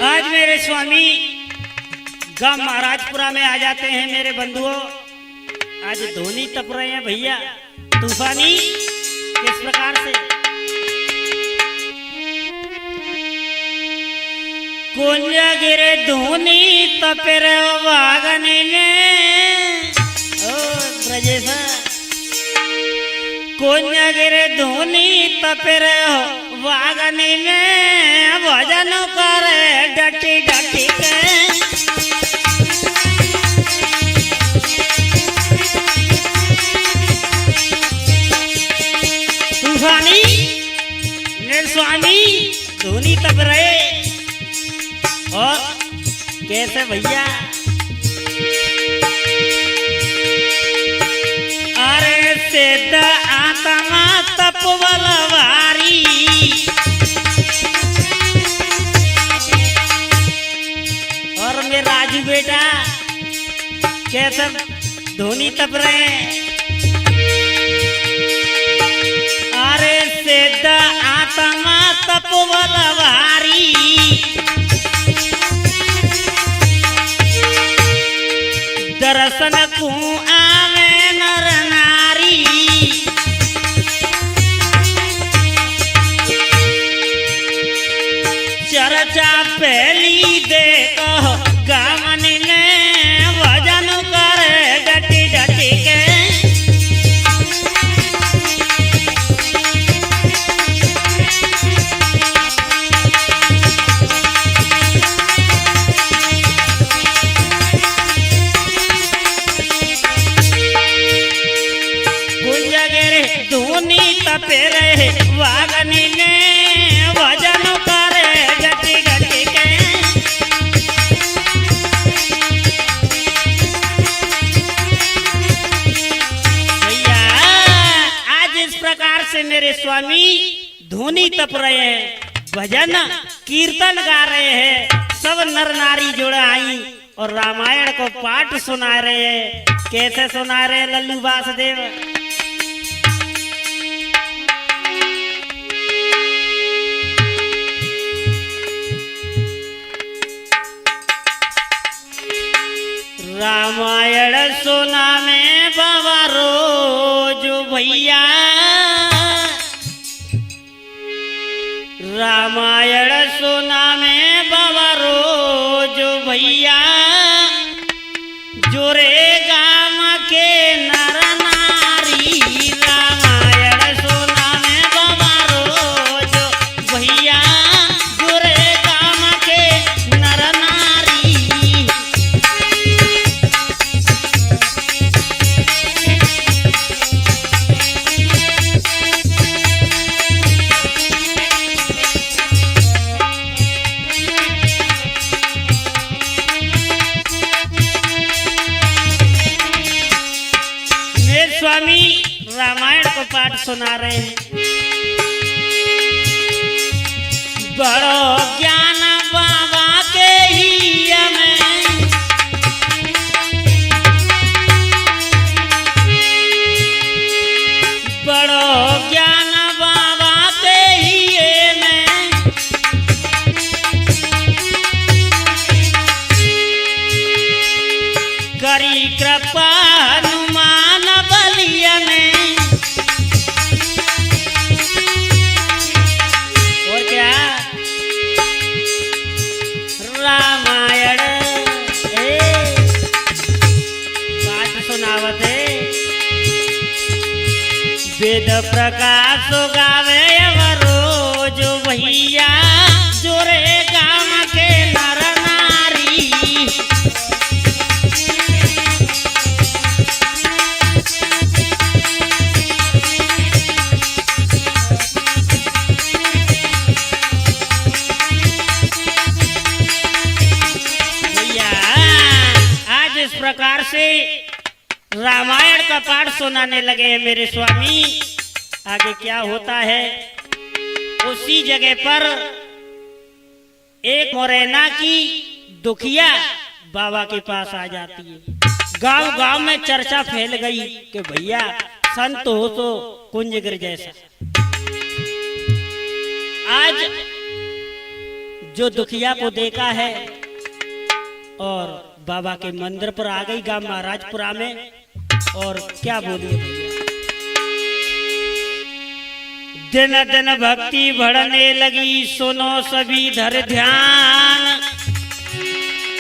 आज मेरे स्वामी गांव महाराजपुरा में आ जाते हैं मेरे बंधुओं। आज धोनी तप रहे हैं भैया तूफानी। किस प्रकार से कुंज गिरे धोनी तपेर वागने में ओ ब्रजेश कुंज गिरे धोनी तपेर वागने में भजन करे डटी डटी के तूफानी मेरे स्वामी धोनी तप रहे। और कैसे भैया अरे सिद्ध आत्मा तपवलवारी और मेरे राजू बेटा कैसे धोनी तप रहे। अरे सिद्ध आत्मा तपवलवारी दर्शन को आवे नर नारी चर्चा पहली देखो गावन में भजन करे डटी डटी के धोनी तपे रहे वागनी ने भजन करे डटी डटी के भैया आज इस प्रकार से मेरे स्वामी धोनी तप रहे हैं, भजन कीर्तन गा रहे हैं। सब नर नारी जुड़े आई और रामायण को पाठ सुना रहे हैं। कैसे सुना रहे लल्लू वासुदेव। रामायण सुना में बाबा रोज भैया रामायण सुना में बाबा रोज भैया जोरे गाम के नर नारी रामायण सुना में बाबा रोज भैया जोरे गाम के नर नारी स्वामी रामायण को पाठ सुना रहे हैं। बड़ो ज्ञान बाबा के ही में बड़ो ज्ञान बाबा के ही में करी कृपा और क्या रामायण पाठ सुनावत है। वेद प्रकाश गावे रोज भैया जोरे गाम के नर नारी प्रकार से रामायण का पाठ सुनाने लगे हैं मेरे स्वामी। आगे क्या होता है, उसी जगह पर एक मोरैना की दुखिया बाबा के पास आ जाती है। गांव गांव में चर्चा फैल गई कि भैया संत हो तो कुंज गिर जैसा। आज जो दुखिया को देखा है और बाबा के मंदिर पर आ गई गांव महाराजपुरा में। और क्या बोलिए भैया, दिन दिन भक्ति बढ़ने लगी, सुनो सभी धर ध्यान।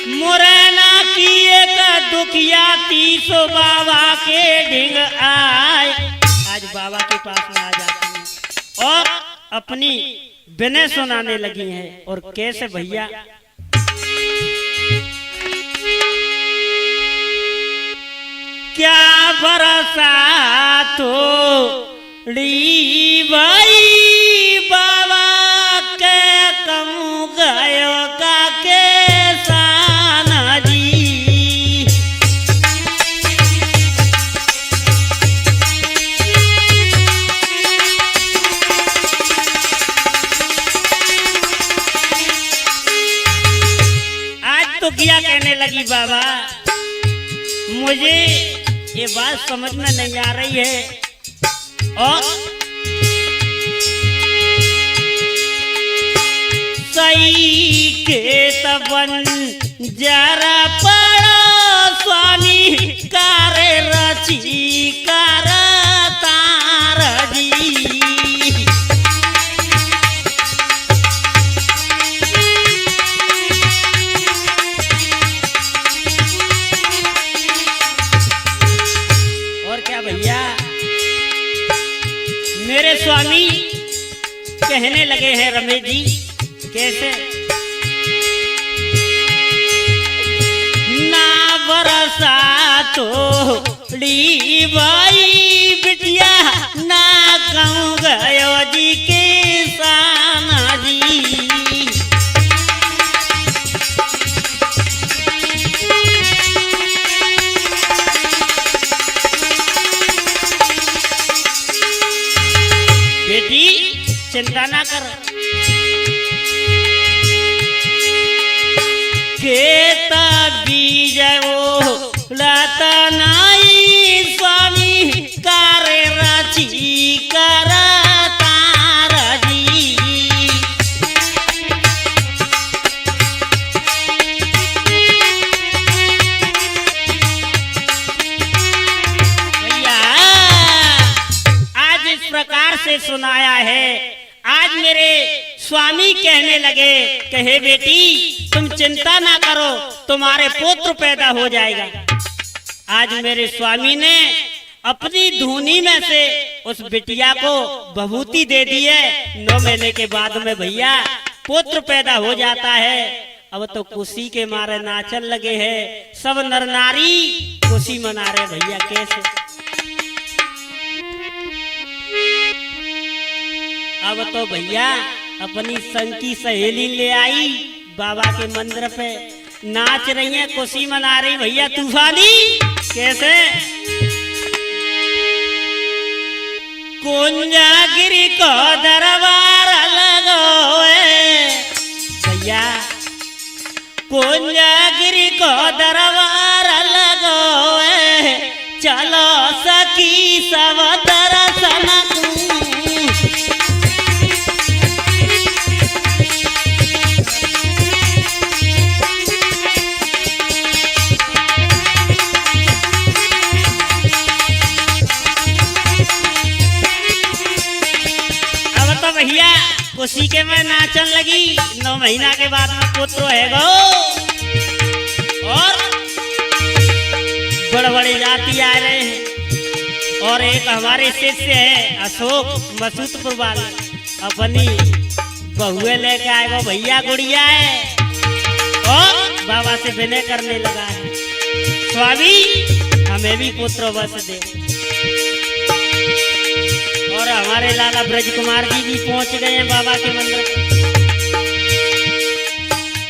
मुरैना की एक दुखिया तीसो बाबा के ढिंग आए। आज बाबा के पास में आ जाती है और अपनी बिने सुनाने लगी हैं। और कैसे भैया, क्या भरोसा तो ली भाई बाबा के कम गयो का के साना जी। आज तो क्या कहने लगी बाबा, मुझे ये बात समझ में नहीं आ रही है। और सही के तबन जरा पड़ो स्वामी कारे रची कर तार जी। भैया मेरे स्वामी कहने लगे हैं रमेश जी, कैसे, ना बरसा तो ली भाई बिटिया ना कहूँ गयो जी के साना जी। बेटी चिंता ना कर, केता बीज वो लता नाई स्वामी कारे रची कर तार जी। भैया आज इस प्रकार से सुनाया है। आज मेरे स्वामी कहने लगे, कहे बेटी तुम चिंता ना करो, तुम्हारे पुत्र पैदा हो जाएगा। आज मेरे स्वामी ने अपनी धूनी में से उस बिटिया को बभूति दे दी है। 9 महीने के बाद में भैया पुत्र पैदा हो जाता है। अब तो खुशी के मारे नाचन लगे हैं, सब नर नारी खुशी मना रहे भैया। कैसे, अब तो भैया अपनी संग की सहेली ले आई, बाबा के मंदिर पे नाच रही है, खुशी मना रही भैया तूफानी। कैसे, कुंजागिरी को दरबार लगोए भैया, कुंजागिरी को दरबार लगोए, चलो सखी सब दर्शन भैया। खुशी के में नाचन लगी। 9 महीना के बाद में पुत्र है गो। और बड़े बड़े जाति आ रहे हैं। और एक हमारे शिष्य है अशोक मसूदपुर वाला, अपनी बहुए लेके आए वो भैया गुड़िया है और बाबा से विनय करने लगा है, स्वामी हमें भी पुत्र बस दे। और हमारे लाला ब्रज कुमार जी भी पहुंच गए हैं बाबा के मंदिर पर।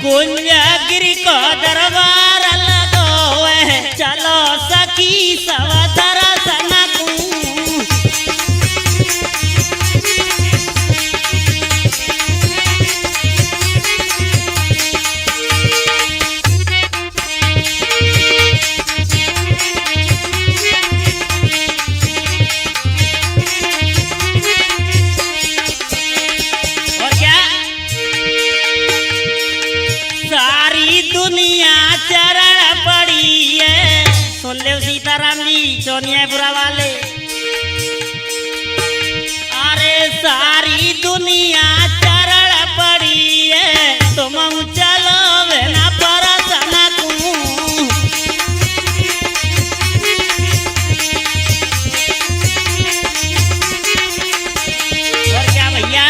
कुंजागिरी को दरबार लगोए, चलो सखी सब दर्शन सीताराम जी चौनिया बुरा वाले। अरे सारी दुनिया चरण पड़ी है तुम चलो ना परसना को। और क्या भैया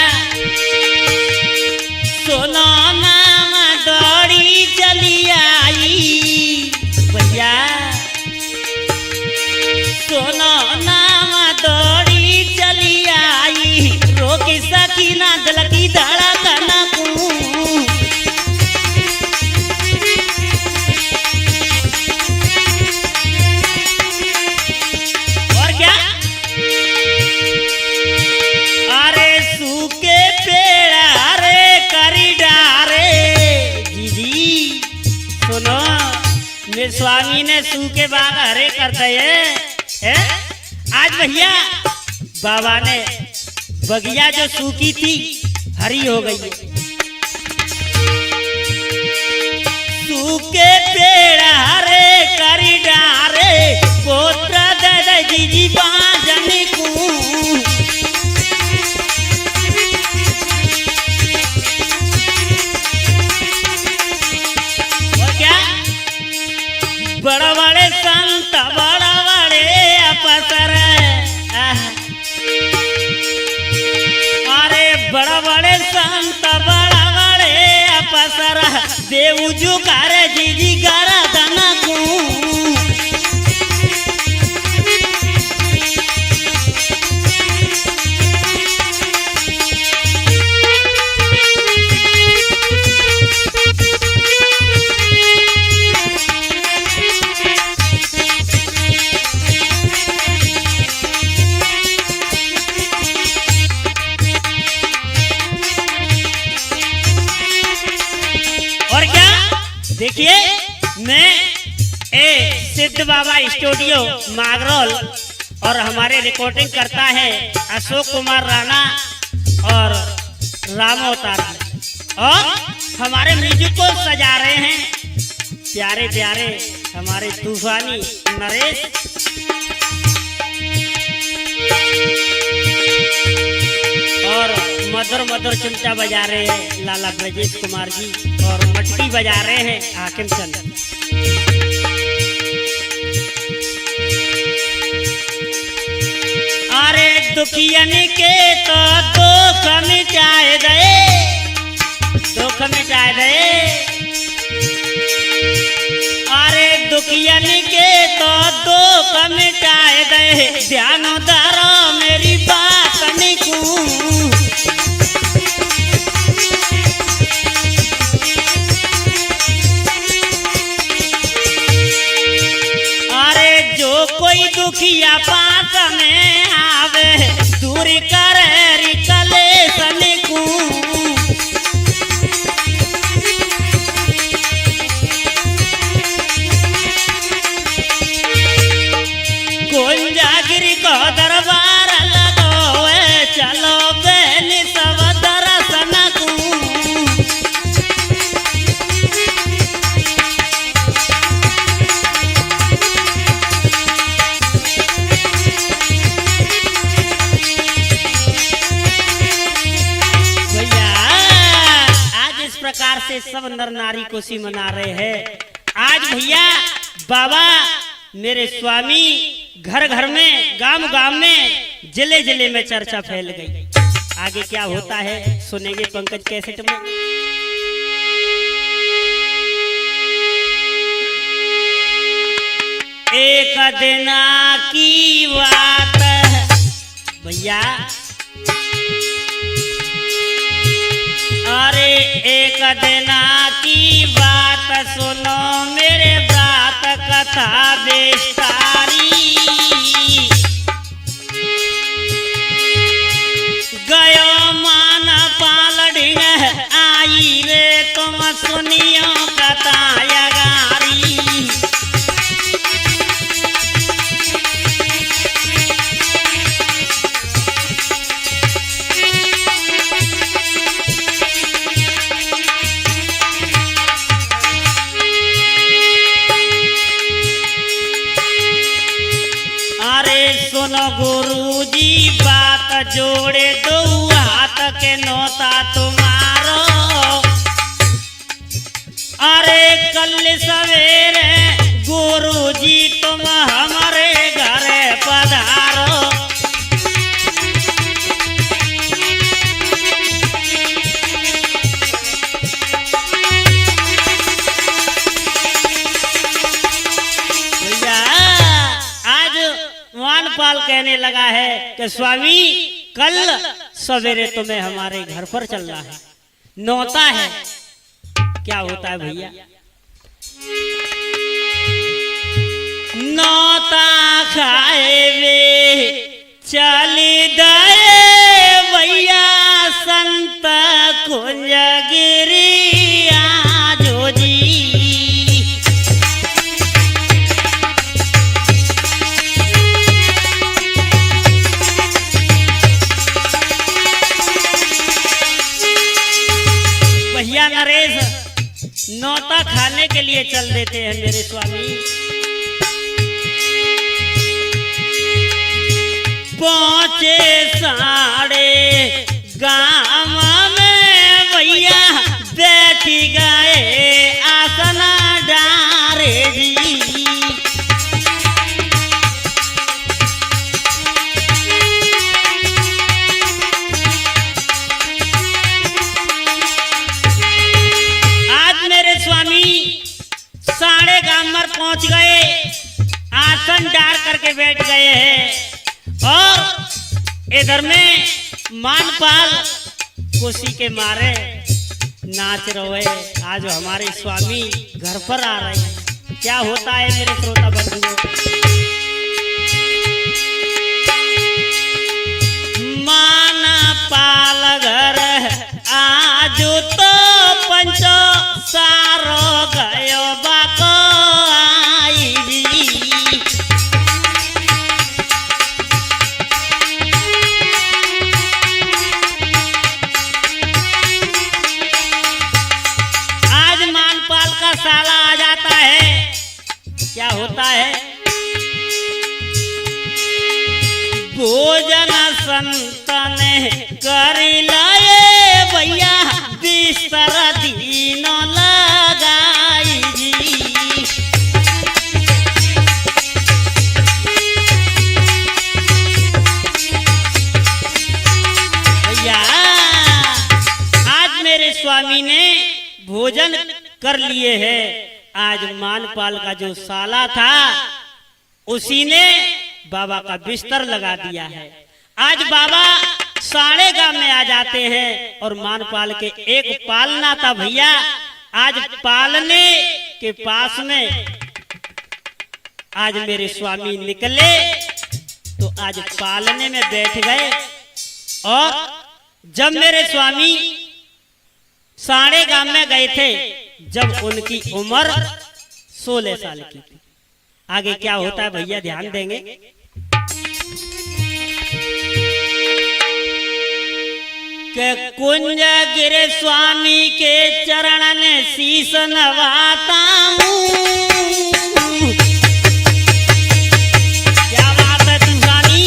सोनो नाम दौड़ी चली आई भैया सोनो नाम दौड़ी चली आई रोकी सकी ना दिल की धड़कन को। और क्या अरे सूखे पेड़ अरे करी डारे जी सुनो मेरे स्वामी ने सूखे बाग हरे कर दिए। आज भैया बाबा ने बगिया जो सूखी थी हरी हो गई है। सूखे पेड़ हरे करी डारे पोत्र दे जी बाजन को। और क्या बड़ा बड़े संत बड़ा बड़े अपसर बड़ा बड़े संत बड़ा बड़े अपसर देव जो कर जी गरदन को। देखिए मैं सिद्ध बाबा स्टूडियो मागरोल और हमारे रिकॉर्डिंग करता है अशोक कुमार राणा और राम अवतार और हमारे म्यूजिक को सजा रहे हैं प्यारे प्यारे हमारे तूफानी नरेश और मधुर मधुर चिमटा बजा रहे हैं लाला ब्रजेश कुमार जी और मटकी बजा रहे हैं हाकिम चंद। अरे दुखियन के तो दुख मिटाए दे दुख मिटाए दे। अरे दुखियन के तो दुख मिटाए दे ध्यान धरो मेरी बात निकू। कोई दुखिया पास में आवे दूर करे कलेश निकू। कुंजागिरी को दरबार लगो चलो बहन सब दर्शन को। प्रकार से सब नर नारी खुशी मना रहे हैं। आज भैया बाबा मेरे स्वामी घर घर में गांव गांव में जिले जिले में चर्चा फैल गई। आगे क्या होता है सुनेंगे पंकज कैसेट में। एक दिन की बात भैया अरे एक दिन की बात सुनो मेरे बात कथा विस्तारी। गयो मान पाल ढिंग आई रे तुम सुनियो कथा यगारी। जोड़े दो हाथ के नौता तुम्हारो। अरे कल सवेरे गुरुजी तुम हमारे घर पधारो। वानपाल कहने लगा है कि स्वामी कल सवेरे तुम्हें हमारे घर पर चलना है, नौता है। क्या होता है भैया? नौता खाए वे चली गए भैया संत कुंजगिरी आजो जी। भैया नरेश नौता खाने के लिए चल देते हैं मेरे स्वामी। पहुंचे साड़े गांव में भैया बैठ गए आसना डारे जी। साढ़े गामर पहुंच गए, आसन डाल करके बैठ गए हैं और इधर में मानपाल खुशी के मारे नाच रहे। आज हमारे स्वामी घर पर आ रहे हैं। क्या होता है मेरे श्रोता बंधुओं? मानपाल घर आज तो पंचो सारो गयो बाको आई जी। आज मानपाल का साला आ जाता है। क्या होता है? भोजन संतन करी लाए भैया बिस्तर दीनो लगाई जी। भैया आज मेरे स्वामी ने भोजन कर लिए हैं। आज मानपाल का जो साला था उसी ने बाबा का बिस्तर लगा दिया है। आज बाबा साढ़े गांव में आ जाते हैं और मानपाल के एक पालना था भैया। आज पालने के पास में आज मेरे स्वामी निकले तो आज पालने में बैठ गए। और जब मेरे स्वामी साढ़े गांव में गए थे जब उनकी उम्र 16 साल की थी। आगे क्या होता है भैया ध्यान देंगे। के कुंजगिरी स्वामी के चरण शीश नवाता हूँ। क्या बात है तुझानी?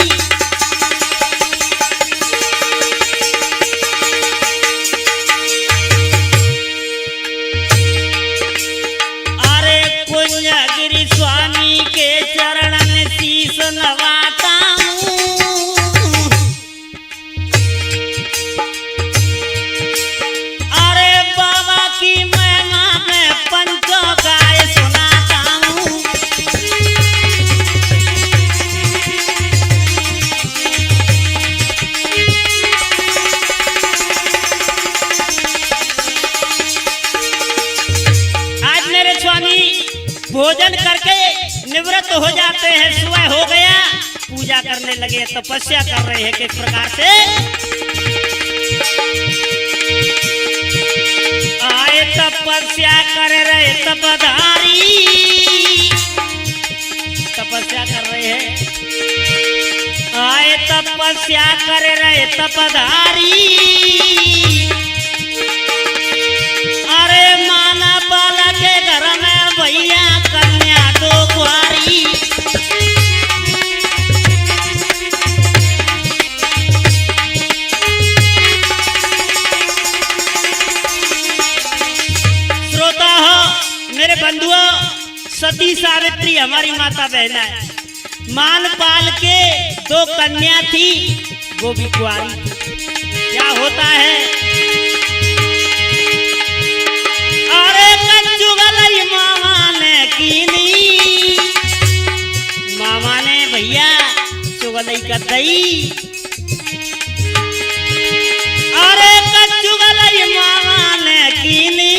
अरे कुंजगिरी स्वामी के चरण शीश नवाता भोजन करके निवृत्त हो जाते हैं। सुबह हो गया, पूजा करने लगे, तपस्या कर रहे हैं। किस प्रकार से? आए तपस्या कर रहे तपधारी, तपस्या कर रहे हैं। आए तपस्या कर रहे तपधारी। अरे माना बाला के घर में भैया कन्या दो कुंवारी। बंधुओं, सती सावित्री हमारी माता बहना है। मान पाल के 2 कन्या थी, वो भी कुंवारी। क्या होता है, अरे कच्चू गलई मामा ने कीनी, मामा ने भैया चुगलई कर दई। अरे कच्चू गलई मामा ने कीनी,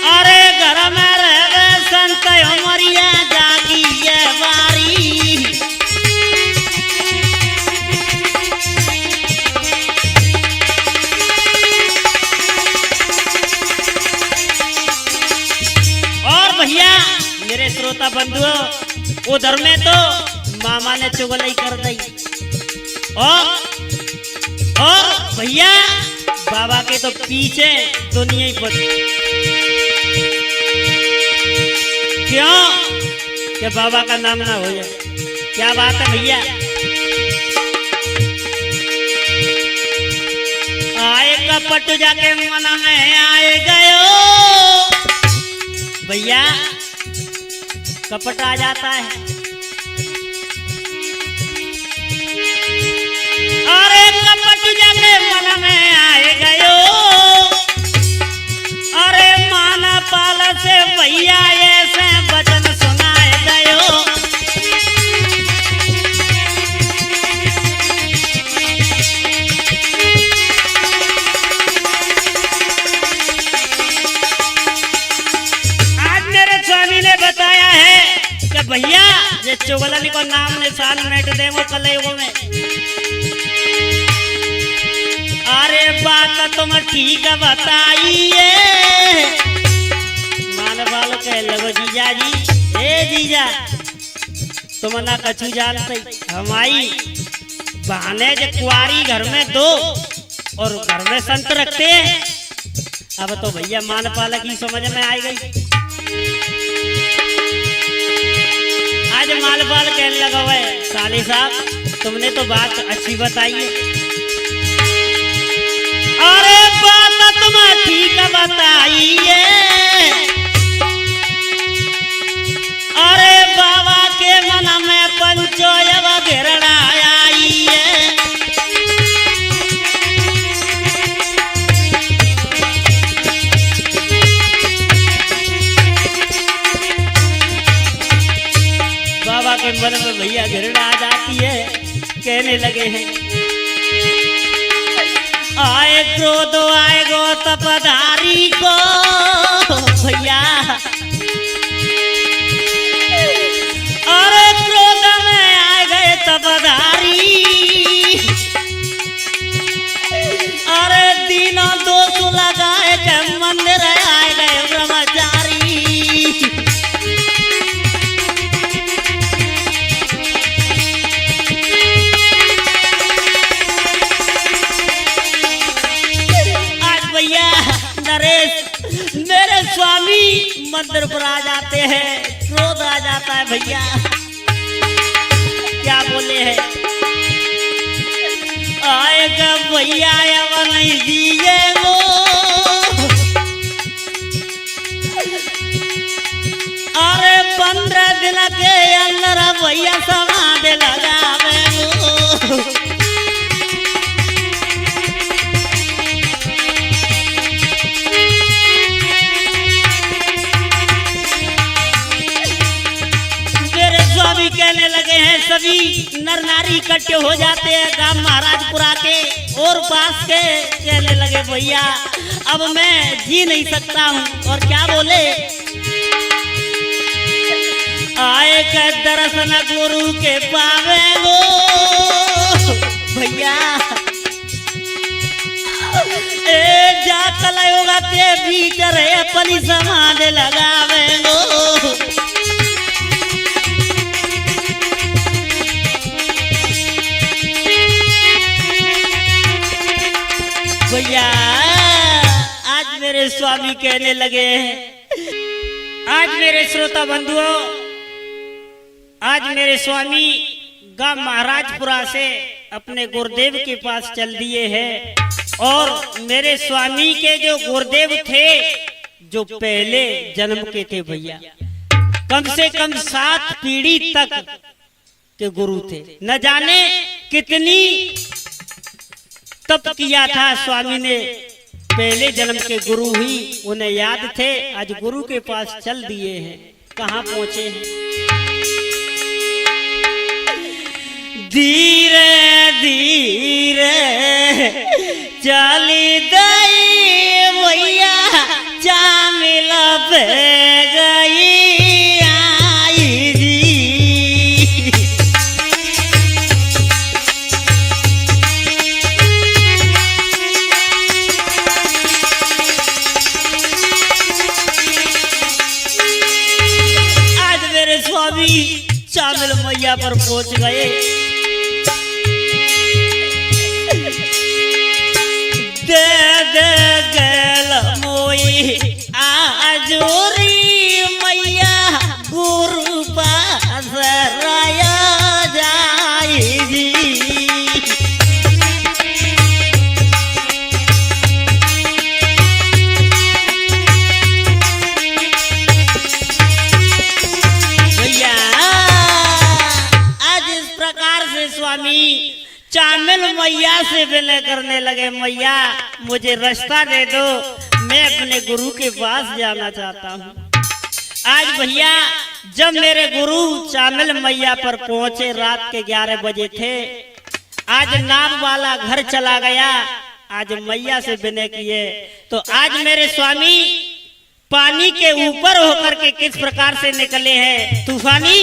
अरे घर में रहे संत उमरिया जागी ये बारी। और भैया मेरे श्रोता बंधुओं, उधर में तो मामा ने चुगलई कर दी, और भैया बाबा के तो पीछे दुनिया ही पड़ी। क्यों कि बाबा का नाम ना हो जाए। क्या बात है भैया, आए कपट जाके मन में आए गयो, भैया कपट आ जाता है। अरे कपट जाके मन में आए गयो, अरे माना पाल से भैया ऐसे वचन सुनाए गयो। आज मेरे स्वामी ने बताया है कि भैया ये चुगलन को नाम निशान मिट देंगे कलयुग में। अरे बात तुम ठीक बताइए, मान वालों कह लगो जीजा जी, ए जीजा तुम ना कछु जानते, हमारी बहने जो कुआरी घर में 2 और घर में संत रखते हैं। अब तो भैया मान पाला की समझ में आई गई। आज मालपाल कहने लगा हुआ है, साले साहब तुमने तो बात अच्छी बताई है। अरे बात तुम ठीक बताइए, अरे बाबा के मन में पंचो घेरड़ा आई है। बाबा के मन में भैया घेरड़ा आ जाती है। कहने लगे हैं, आए क्रोध आएगो तपधारी को, भैया अरे क्रोध में आए गए तपधारी, अरे दिनों 2 लगाए के मंदिर आए गए ब्रह्मचारी। मेरे स्वामी मंदिर पर आ जाते हैं, क्रोध आ जाता है भैया। क्या बोले हैं, आएगा भैया अब नहीं दिए वो, अरे 15 दिन के अंदर भैया समाधि लगावे वो। कहने लगे हैं, सभी नर नारी इकट्ठे हो जाते हैं गांव महाराजपुरा के और पास के। कहने लगे भैया अब मैं जी नहीं सकता हूँ। और क्या बोले, आए के दर्शन गुरु के पावे वो, भैया ए जा कलयुग के भीतर अपनी समाधि लगावे वो। भैया आज मेरे स्वामी कहने लगे हैं, आज मेरे श्रोता बंधुओं, आज मेरे स्वामी गांव महाराजपुरा से अपने गुरुदेव के पास चल दिए हैं। और मेरे स्वामी के जो गुरुदेव थे जो पहले जन्म के थे भैया, कम से कम 7 पीढ़ी तक के गुरु थे। न जाने कितनी तप किया था स्वामी ने, पहले जन्म के गुरु ही उन्हें याद थे। आज गुरु के पास चल दिए हैं, कहाँ पहुंचे हैं। धीरे धीरे चली गई भैया, चामिल पे गई आई जी। आज मेरे स्वामी चामिल मैया पर पहुंच गए। दे दे गल मोई आजोरी मैया, गुरु पास राया जाई जी। भैया आज इस प्रकार से स्वामी चामिल मैया से विनय करने लगे, मैया मुझे रास्ता दे दो, मैं अपने गुरु के पास जाना चाहता हूँ। आज भैया जब मेरे गुरु चामिल मैया पर पहुंचे, रात के 11 बजे थे। आज नाम वाला घर चला गया, आज मैया से विनय किए। तो आज मेरे स्वामी पानी के ऊपर होकर के किस प्रकार से निकले हैं तूफानी।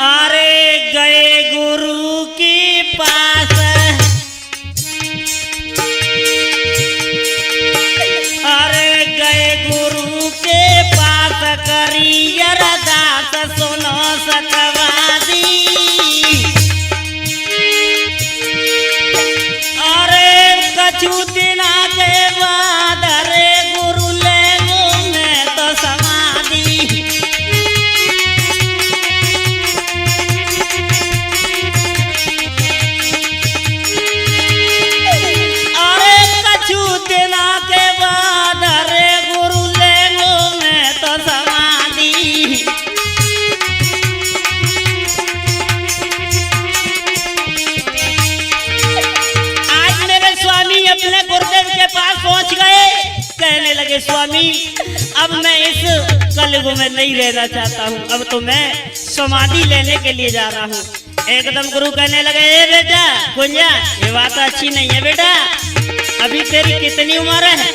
अरे गए गुरु के पास, अरे गए गुरु के पास, करी अरदास सुनो सतवादी। अरे कछु दिना के बाद अरे गुरु ले मैं तो समाधि। कहने लगे स्वामी अब मैं इस कलयुग में नहीं रहना चाहता हूँ, अब तो मैं समाधि लेने के लिए जा रहा हूँ। एकदम गुरु कहने लगे, ए बेटा कुंजा, ये बात अच्छी नहीं है बेटा, अभी तेरी कितनी उम्र है।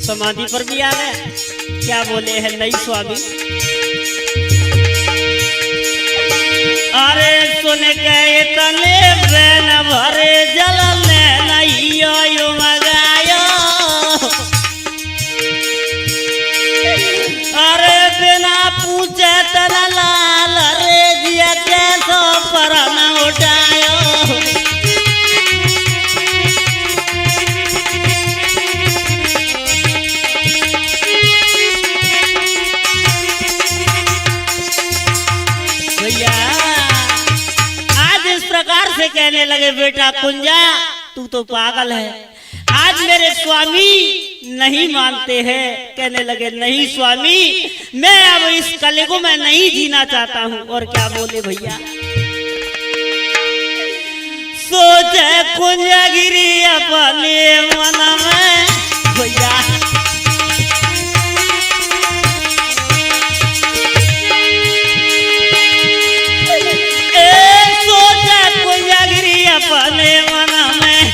समाधि पर भी आ गए, क्या बोले हैं नहीं स्वामी। अरे सुन के तने बैन भरे जल नहीं आयो मगायो। अरे बिना पूछे तना लाल रे दिया कैसो पर न उठायो। भैया आज इस प्रकार से कहने लगे, बेटा कुंजा तू तो पागल है। आज मेरे स्वामी नहीं मानते हैं, कहने लगे नहीं स्वामी मैं अब इस कलयुग में नहीं जीना चाहता हूँ। और क्या बोले भैया, सोचे कुंजगिरी अपने मन में भैया। सोचे कुंजगिरी अपने मन में,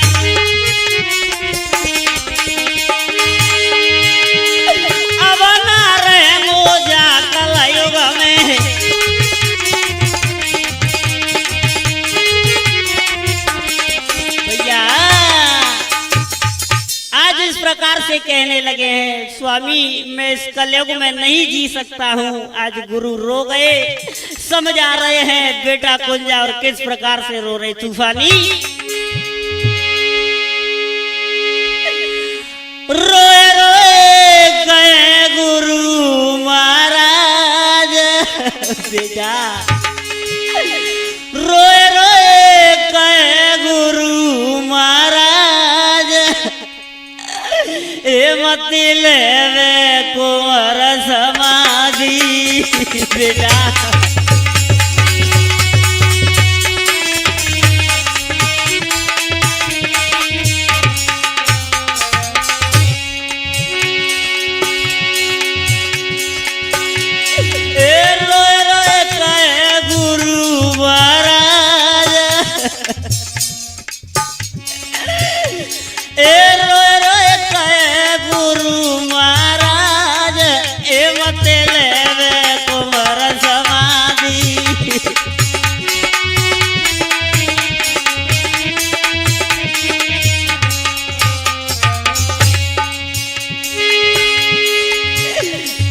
प्रकार से कहने लगे हैं स्वामी मैं इस कलयुग में नहीं जी सकता हूँ। आज गुरु रो गए, समझा रहे हैं बेटा कुंजा, और किस प्रकार से रो रहे तूफानी। रोए रोए गए गुरु महाराज बेटा, रोए रोए बेटा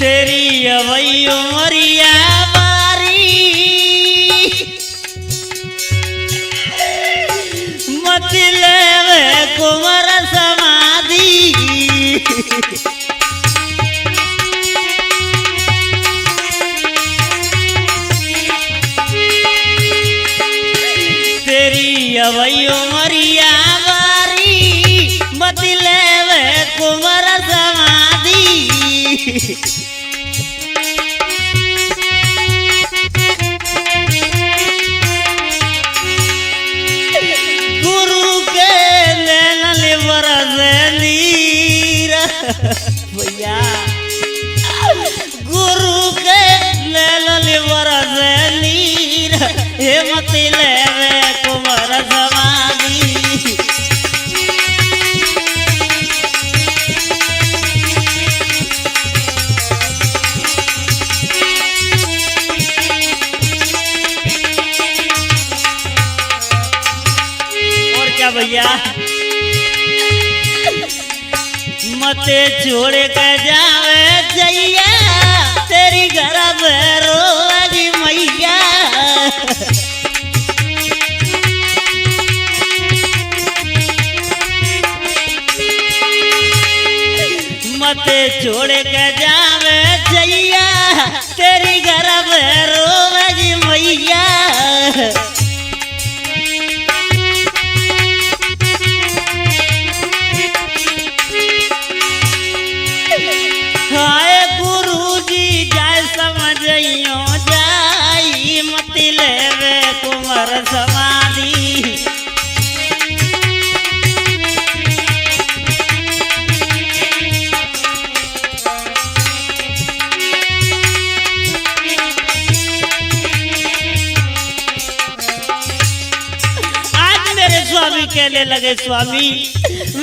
तेरी अवैयो मरिया बारी मत लेवे कुंवर समाधि तेरी अवैयो मरिया बारी मत लेवे कुंवर समाधि भैया गुरु के ले वरनीर हे मत लेवे कुंवर समाधि और क्या भैया मते छोड़ के जावे जैया तेरी घर रोगी मैया मते छोड़ के जावे जैया तेरी घर रोगी मैया समाधि आज मेरे स्वामी कहने लगे स्वामी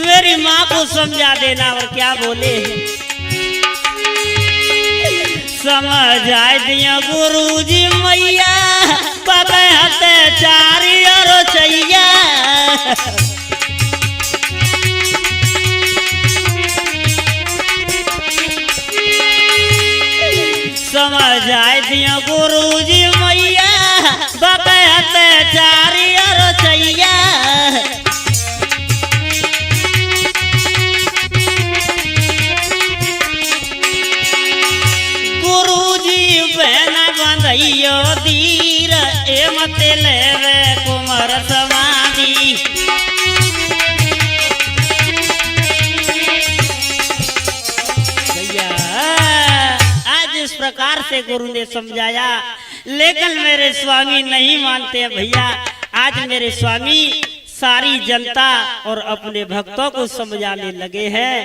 मेरी माँ को समझा देना और क्या बोले समझ आए दिया गुरुजी मैया हते चारी और चैया समझ आए दिया गुरुजी मैया हते चारी और चैया गुरुजी बहना बंधइयो दीर ए मत लेवे कुंवर समाधि भैया आज इस प्रकार से गुरु ने समझाया लेकिन मेरे स्वामी नहीं मानते भैया आज मेरे स्वामी सारी जनता और अपने भक्तों को समझाने लगे हैं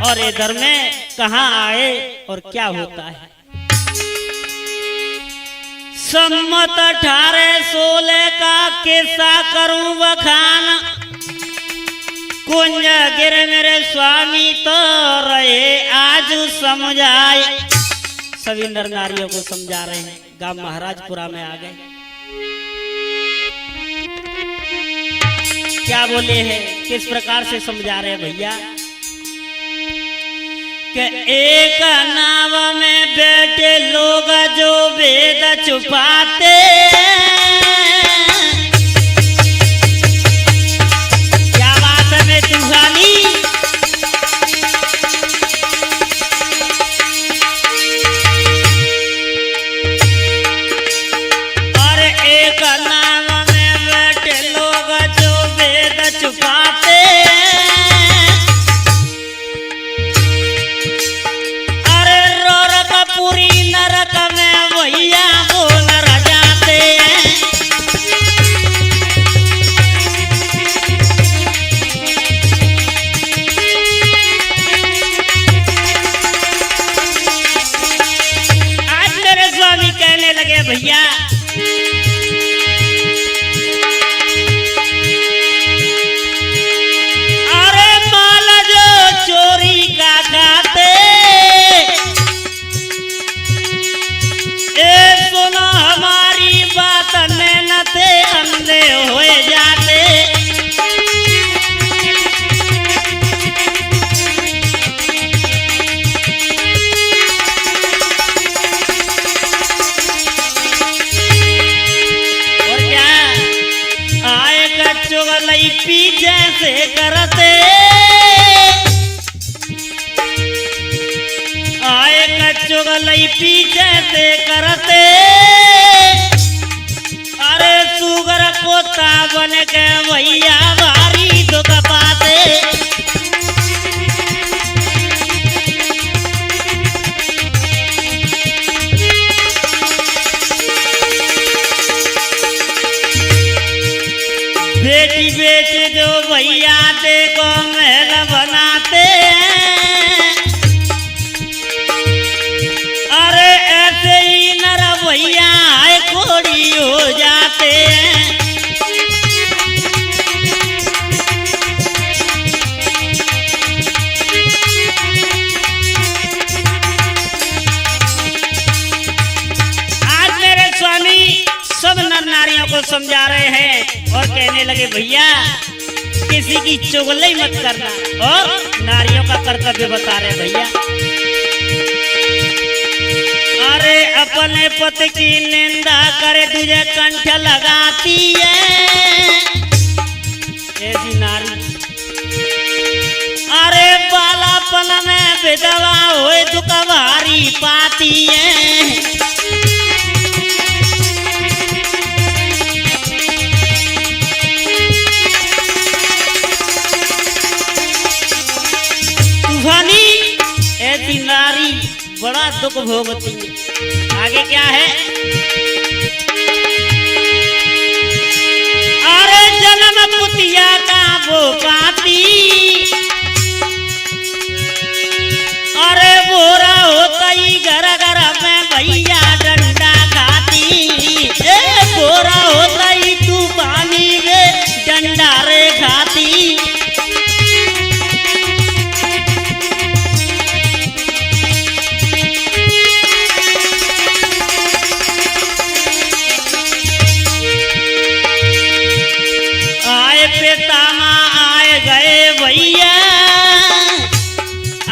और इधर में कहाँ आए और क्या होता है सम्मत 1816 का किस्सा करूं बखान कुंज गिर मेरे स्वामी तो रहे आज समझाए सभी नर नारियों को समझा रहे हैं गांव महाराजपुरा में आ गए क्या बोले हैं किस प्रकार से समझा रहे हैं भैया कि एक नाव में बैठे लोग जो वेद छुपाते क्या बात है तूफानी और एक नाव में बैठे लोग जो वेद छुपाते पूरी नरक में भैया पीछे से करते आए कचुगलई पीछे से करते अरे सुगर पोता बन के भैया भारी दुख पाते बेटी बेटी जो भैया देखो महल बनाते हैं अरे ऐसे ही नर भैया आए कोड़ी हो जाते हैं आज मेरे स्वामी सब नर नारियों को समझा रहे हैं और कहने लगे भैया किसी की चुगली मत करना और नारियों का कर्तव्य बता रहे भैया अरे अपने पति की निंदा करे तुझे कंठ लगाती है ऐसी नारी अरे बालापन में विधवा होए दुख भारी पाती है ऐसी नारी बड़ा दुख भोगती है आगे क्या है अरे जन्म पुतिया का वो पाती अरे बोरा होता ही घर घर में भैया डंडा खाती बोरा होता ही तू पानी में डंडा रे खाती आए गए भैया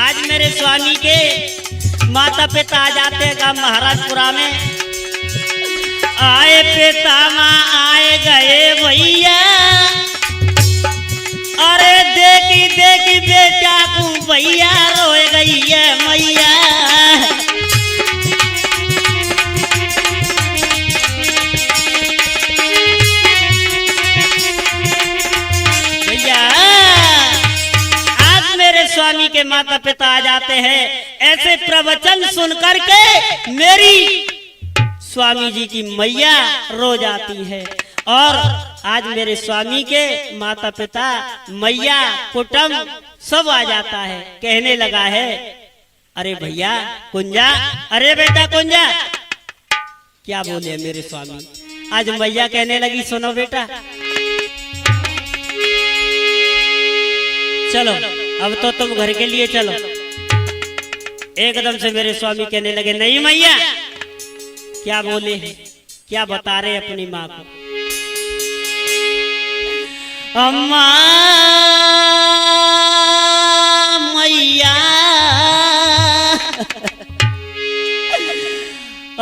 आज मेरे स्वामी के माता पिता आ जाते हैं महाराजपुरा में आए पिता आए गए भैया अरे देखी देखी बेटा को भैया रोए गई है मैया स्वामी के माता पिता आ जाते हैं ऐसे प्रवचन सुन करके मेरी स्वामी जी की मैया रो जाती है और आज मेरे स्वामी के माता पिता मैया कुटुंब सब आ जाता है कहने लगा है अरे भैया कुंजा अरे बेटा कुंजा क्या बोले मेरे स्वामी आज मैया कहने लगी सुनो बेटा चलो अब तो तुम घर के लिए चलो एकदम से मेरे स्वामी कहने लगे नहीं मैया क्या बोले क्या बता रहे अपनी माँ को अम्मा मैया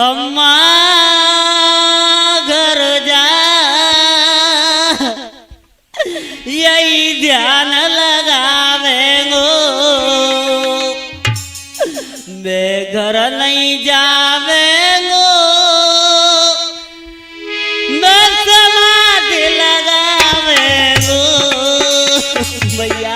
अम्मा घर जा यही ध्यान लगावेंगो मैं घर नहीं जावेंगो मैं समाधि लगावेंगो भैया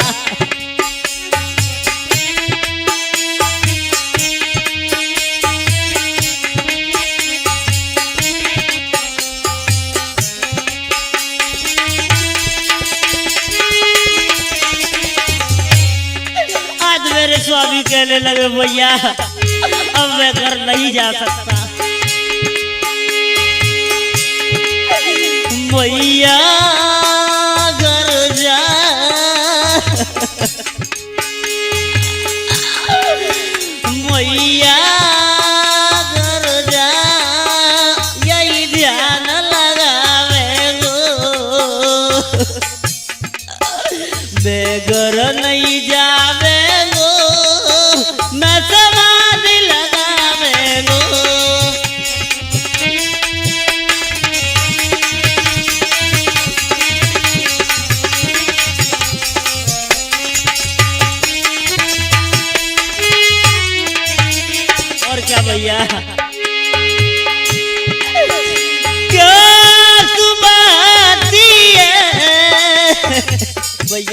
मेरे स्वामी कहने लगे भैया अब मैं घर नहीं जा सकता भैया घर जा मैया घर जा यही ध्यान लगावेगो मैं घर नहीं जावेगो मैं समाधि लगावेगो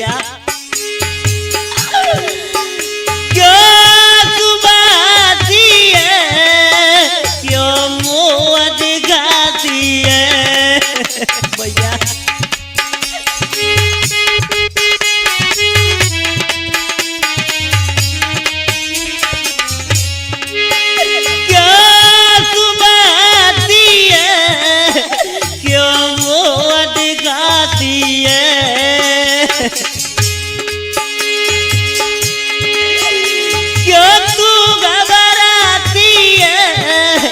भैया क्यों सुबाती है क्यों मुँह दिखाती है भैया क्यों तू घबराती है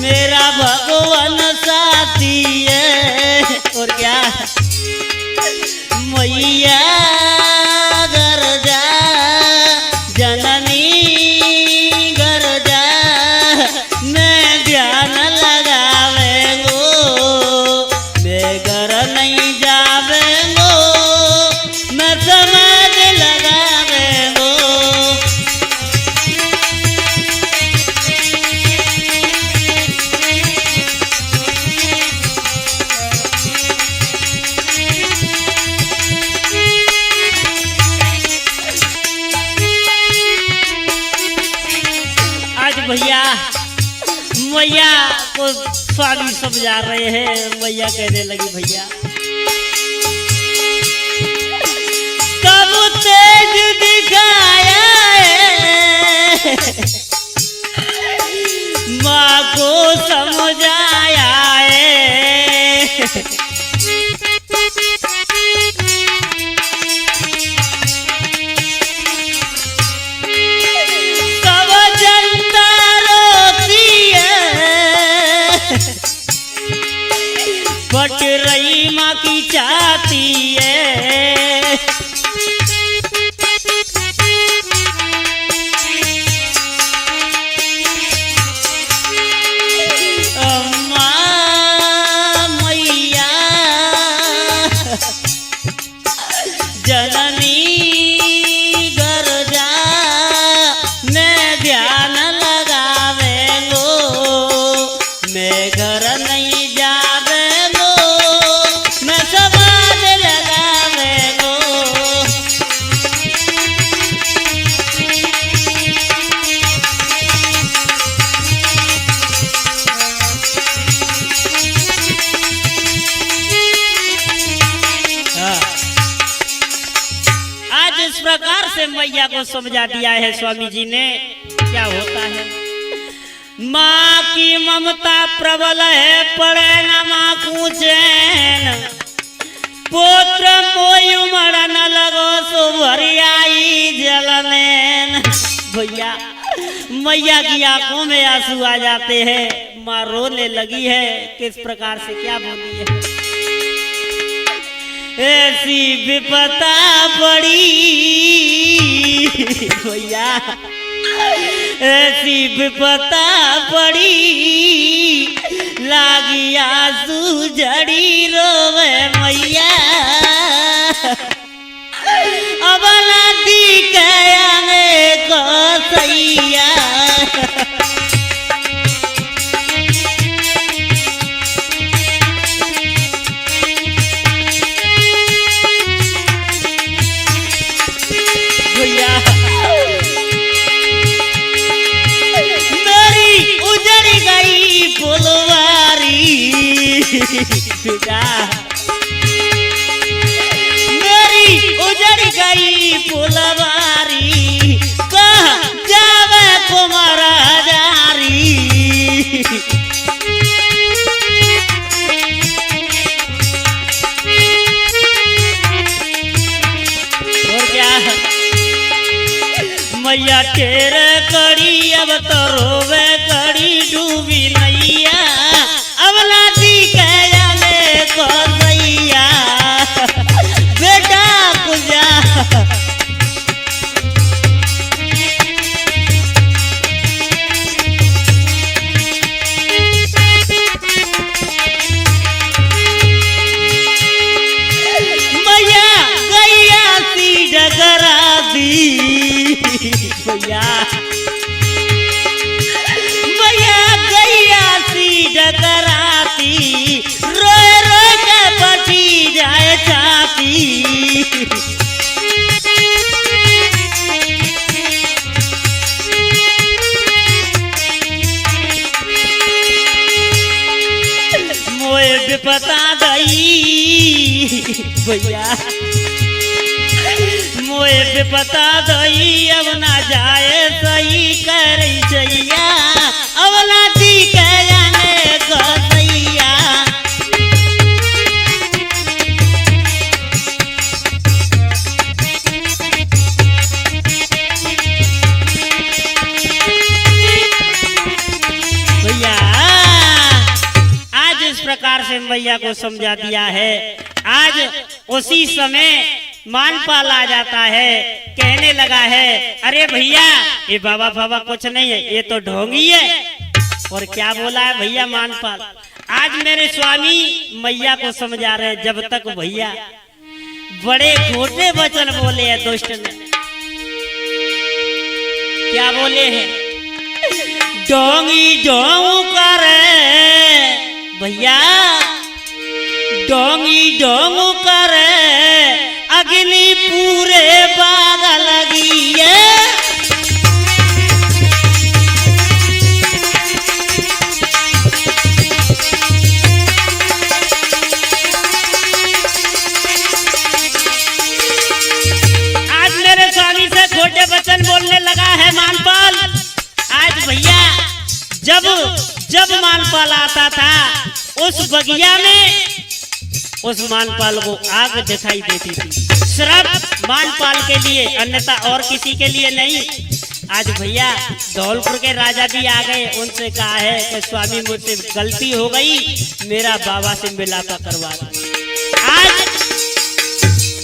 मेरा भगवान साथी है और क्या मैया घर जा जननी घर जा मैं ध्यान लगावेंगो मैं घर नहीं जावेंगो मैं समझ लगावेंगो भैया मैया को स्वामी समझा रहे हैं मैया कहने लगी भैया कब तेज दिखाया है माँ को समझाया है बट रही माँ की चाहती है अम्मा मैया जननी घर जा मैं ध्यान लगावेंगो मैं घर नहीं जावेंगो मैं समाज लगावेंगो आज इस प्रकार से मैया को समझा दिया है स्वामी जी ने क्या होता है माँ की ममता प्रबल है पड़ेगा माँ को चैन पुत्र मोय उमड़ न लगो सो भरियाई जलनैन भैया मैया की आंखों में आंसू आ जाते हैं माँ रोने लगी है किस प्रकार से क्या बोली है ऐसी विपता पड़ी भैया ऐसी विपता पड़ी लागी आंसू जड़ी रोवे मैया अब नदी के को सैया पिता मेरी उजड़ गई फुलवारी कहाँ जावे कुमार हजारी और क्या मैया तेरे कड़ी अब तो रोवे कड़ी डूबी नैया अब नदी को सैया बेटा पूजा मैया गैया सी डगरा दी भैया मैया गैया भैया मोए पे बता दई अब ना जाए सही कर जइया अब ना दी के जाने गइया। भैया आज इस प्रकार से भैया को समझा दिया है। आज उसी समय मानपाल आ जाता है, कहने लगा है अरे भैया ये बाबा बाबा कुछ नहीं है, ये तो ढोंगी है। और क्या बोला है भैया मानपाल, आज मेरे स्वामी मैया को समझा रहे हैं। जब तक भैया बड़े खोटे वचन बोले हैं दुष्ट ने, क्या बोले हैं, डोंगी डोंग करे भैया डोंगी डोंग करे अग्नि पूरे बाग लगी है। आज मेरे स्वामी से खोटे वचन बोलने लगा है मानपाल। आज भैया जब मानपाल आता था उस बगिया में उस मानपाल को आग दिखाई देती थी, सिर्फ मानपाल के लिए, अन्यथा और किसी के लिए नहीं। आज भैया धौलपुर के राजा भी आ गए, उनसे कहा है कि स्वामी मुझसे गलती हो गई, मेरा बाबा से मिलापा करवा दो। आज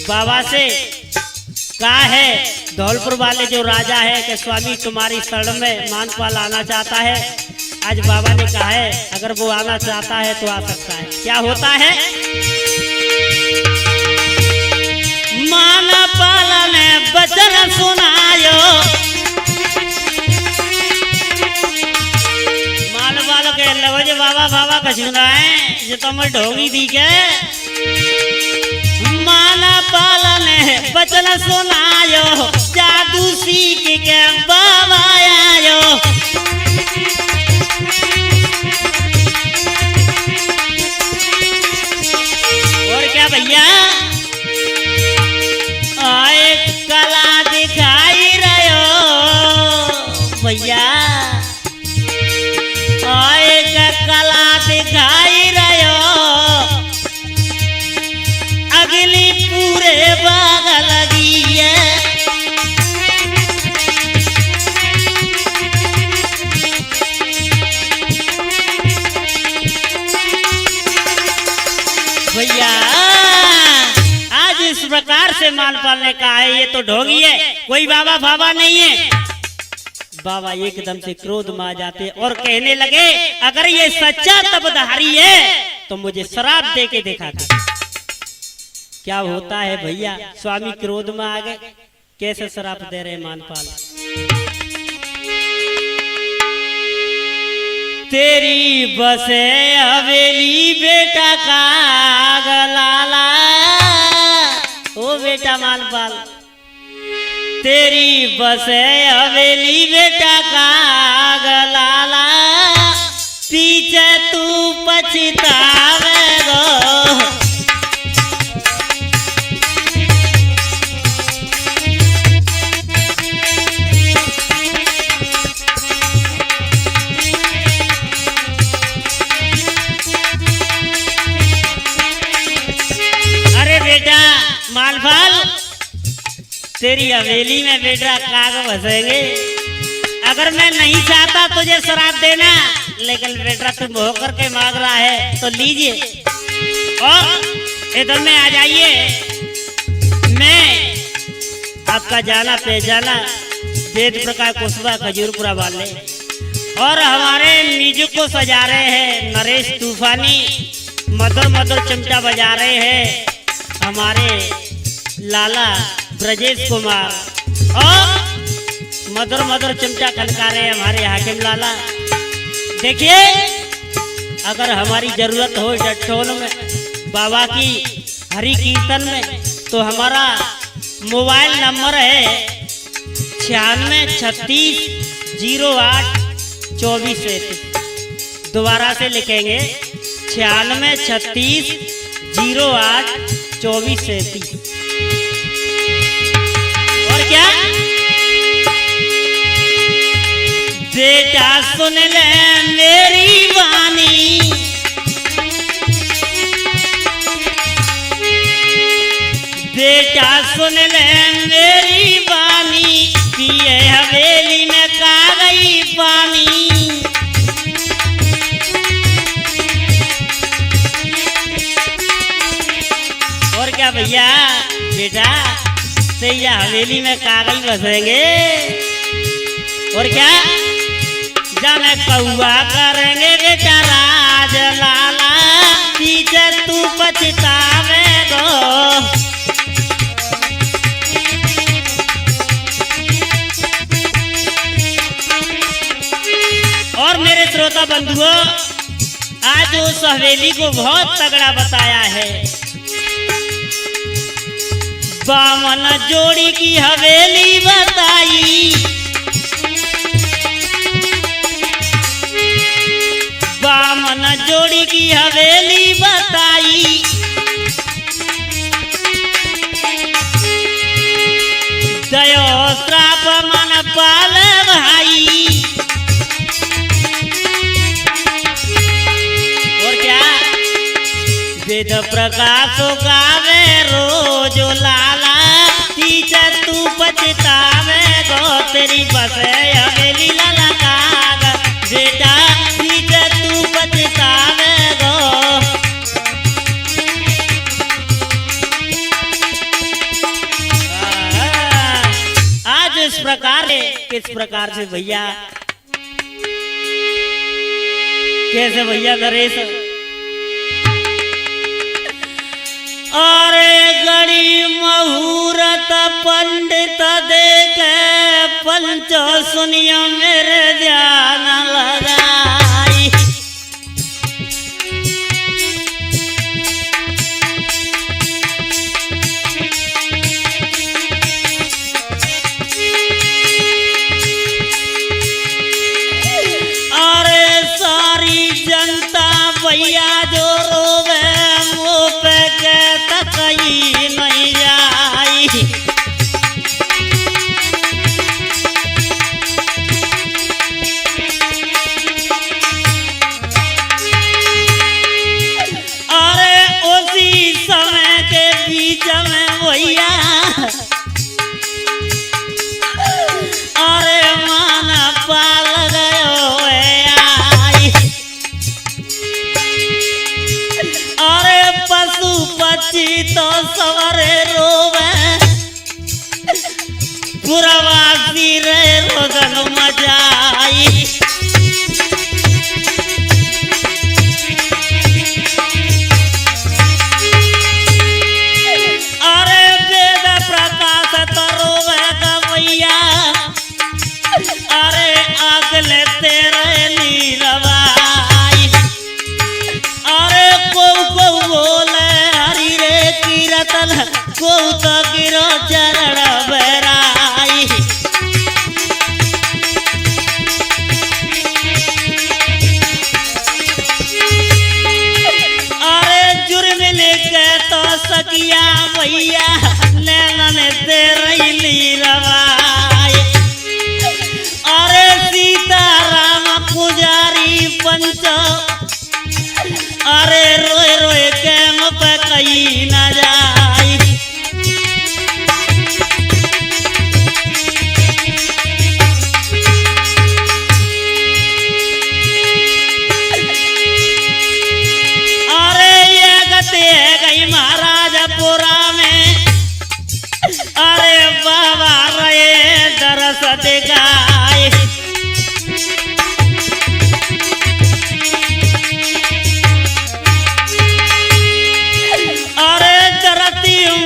बाबा से कहा है धौलपुर वाले जो राजा है कि स्वामी तुम्हारी शरण में मानपाल आना चाहता है। आज बाबा ने कहा है अगर वो आना चाहता है तो आ सकता है। क्या होता है, मानपाल ने वचन सुनायो, मानपाल के लवज बाबा बाबा का सुनाए जो तुम ढोंगी दी के। मानपाल ने वचन सुनायो जादू सीख के बाबा आयो। और क्या भैया आए कला दिखाई रहे हो भैया, आए कला दिखाई रहे हो अगली पूरे बाग लगी है। भैया आज इस प्रकार से मानपाल ने कहा है ये तो ढोंगी है, कोई बाबा बाबा नहीं है। बाबा एकदम से क्रोध में आ जाते और कहने लगे अगर ये सच्चा तपधारी है तो मुझे शराब दे के दिखा दे। क्या होता है भैया, स्वामी क्रोध में आ गए, कैसे शराब दे रहे मानपाल। तेरी बसे हवेली बेटा का गलाला, ओ बेटा मानपाल तेरी बसे हवेली बेटा का गलाला, पीछे तू पछतावेगो। मानपाल तेरी हवेली में बेटा काग बसेंगे, अगर मैं नहीं चाहता तुझे शराब देना, लेकिन बेटा तुम होकर के मांग रहा है तो लीजिए और इधर में आ जाइए। मैं आपका जाना पहचाना वेद प्रकार कुशवा खजूरपुरा वाले और हमारे म्यूजिक को सजा रहे हैं नरेश तूफानी, मधुर मधुर चिमटा बजा रहे हैं हमारे लाला ब्रजेश कुमार और मधुर मधुर चिमटा खनका रहे हमारे हाकिम लाला। देखिए अगर हमारी जरूरत हो जट्टोन में बाबा की हरि कीर्तन में तो हमारा मोबाइल नंबर है 9636082433। दोबारा से लिखेंगे 9636082433। 24 से 30। और क्या बेटा सुन ले मेरी वाणी, बेटा सुन ले मेरी वाणी, पिए हवेली में का गई पानी। और क्या भैया बेटा सैया हवेली में कागज बसेंगे। और क्या जाने कौआ करेंगे बेटा राज लाला, पीछे तू पछतावे गो। और मेरे श्रोता बंधुओं आज उस हवेली को बहुत तगड़ा बताया है। बामन जोड़ी की हवेली बताई, बामन जोड़ी की हवेली बताई, दयो श्राप मन पाल भाई। और क्या वेद प्रकाश गावे रोज लाला, पीछे तू पछतावे गो। तेरी बसे हवेली लाला काग बेटा, पीछे तू पछतावे गो। आज इस प्रकार है, किस प्रकार से भैया, कैसे भैया नरेश। अरे गड़ी मुहूर्त पंडित देखे, पंचो सुनियो मेरे ध्यान लगाई। अरे सारी जनता भैया जो रोवे मुँह पे कहीं नहीं जाई। अरे उसी समय के बीच में भैया, अरे मान पाल गयो आई। अरे पशु पक्षी तो सवरे रोवे, पुरवासी रे रोदन मचाई। अरे वेद प्रकाश तो रोवे गवैया, अरे अगले तेरे नीरवाई। अरे को बोले हरि रे कीर्तन, को तो गिरो चरण बहराई। अरे जुर्म लिखे तो सकिया भैया, नैनन दे रही रवाई। अरे सीताराम पुजारी पंच, अरे रोए रोए कैम पे कहीं न जाई। अरे ये गते गई महाराजपुरा में, अरे बाबा रहे दरस दिखाए।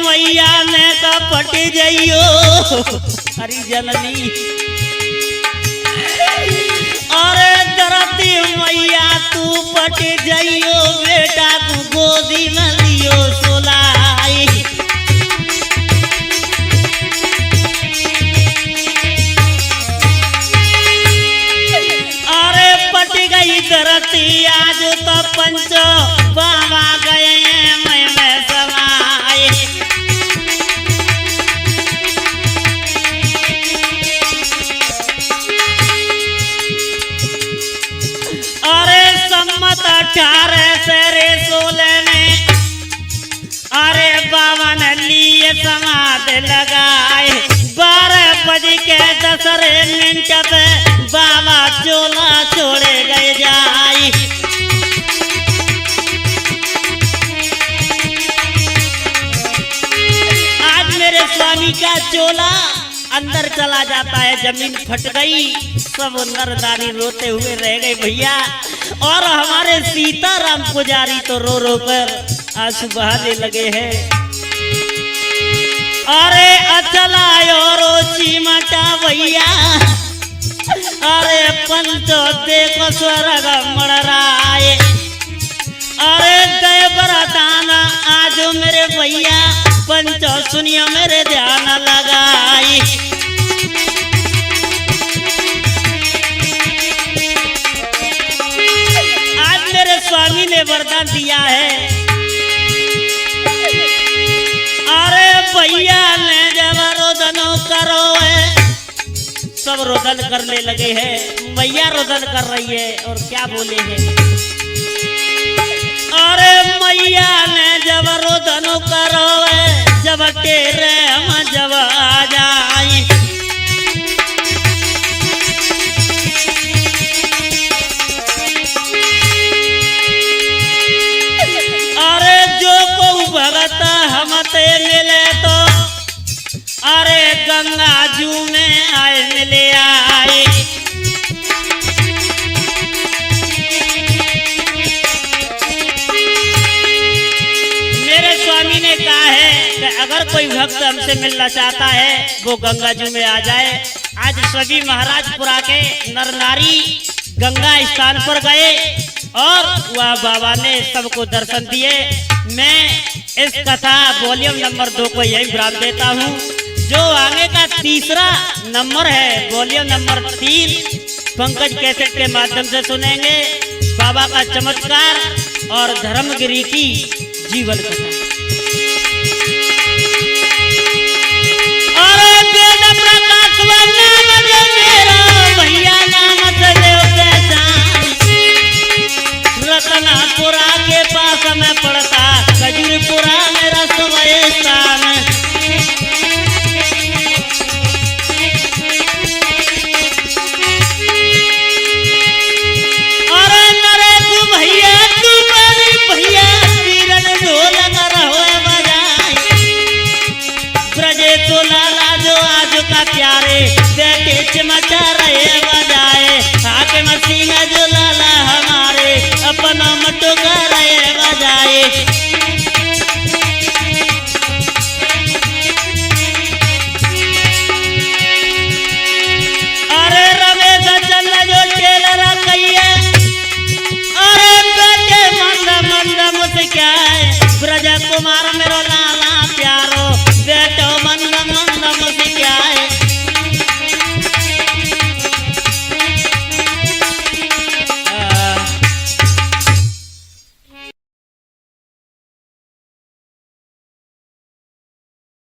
मैया ने कपट जइयो हरी जननी। अरे धरती मैया तू पट जइयो, बेटा को गोदी में लियो सोलाई। अरे पट गई धरती आज तो पंचो बाबा गए मैं समाए। लिए समाधि लगाए 12:10 मिनट पे बाबा चोला छोड़े गए जाए। आज मेरे स्वामी का चोला अंदर चला जाता है, जमीन फट गई, सब नर नारी रोते हुए रह गए भैया। और हमारे सीताराम पुजारी तो रो रो कर आंसू बहाने लगे हैं। अरे अचला रो चिमटा भैया, अरे पंचो देखो स्वर्ग मड़राए, अरे दय बरदाना आज मेरे भैया पंचो सुनियो मेरे ध्यान लगाई। आज मेरे स्वामी ने वरदान दिया है, अरे भैया ने जब रोदन करो है, सब रोदन करने लगे हैं, मैया रोदन कर रही है और क्या बोले हैं, अरे मैया ने जब रोदन करो है, जब तेरे हम जब आ जाए, अरे जो को भगत हम ते मिले तो, अरे गंगा जू में आए मिले आए। मेरे स्वामी ने कहा है कि अगर कोई भक्त हमसे मिलना चाहता है वो गंगा जू में आ जाए। आज सभी महाराजपुरा के नर नारी गंगा स्थान पर गए और वह बाबा ने सबको दर्शन दिए। मैं इस कथा वॉल्यूम नंबर 2 को यही विराम देता हूँ। जो आगे का तीसरा नंबर है वॉल्यूम नंबर 3 पंकज कैसेट के माध्यम से सुनेंगे बाबा का चमत्कार और धर्मगिरी की जीवन कथा।